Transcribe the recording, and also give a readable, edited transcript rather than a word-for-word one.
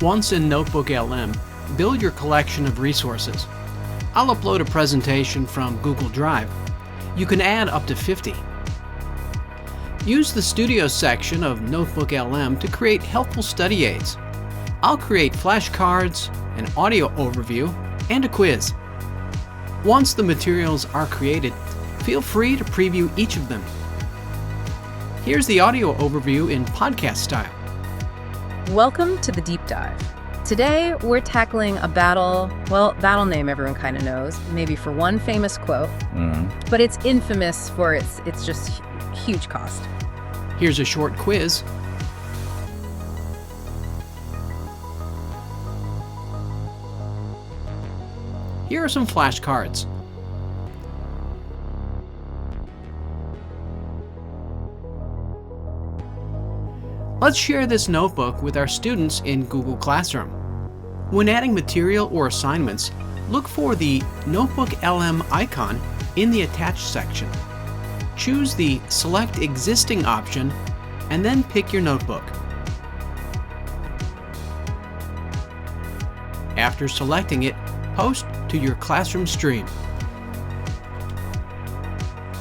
Once in NotebookLM, build your collection of resources. I'll upload a presentation from Google Drive. You can add up to 50. Use the Studio section of NotebookLM to create helpful study aids. I'll create flashcards, an audio overview, and a quiz. Once the materials are created, feel free to preview each of them. Here's the audio overview in podcast style. Welcome to the Deep Dive. Today, we're tackling a battle name everyone kind of knows, maybe for one famous quote, but it's infamous for its just huge cost. Here's a short quiz. Here are some flashcards. Let's share this notebook with our students in Google Classroom. When adding material or assignments, look for the NotebookLM icon in the Attached section. Choose the Select Existing option and then pick your notebook. After selecting it, post to your classroom stream.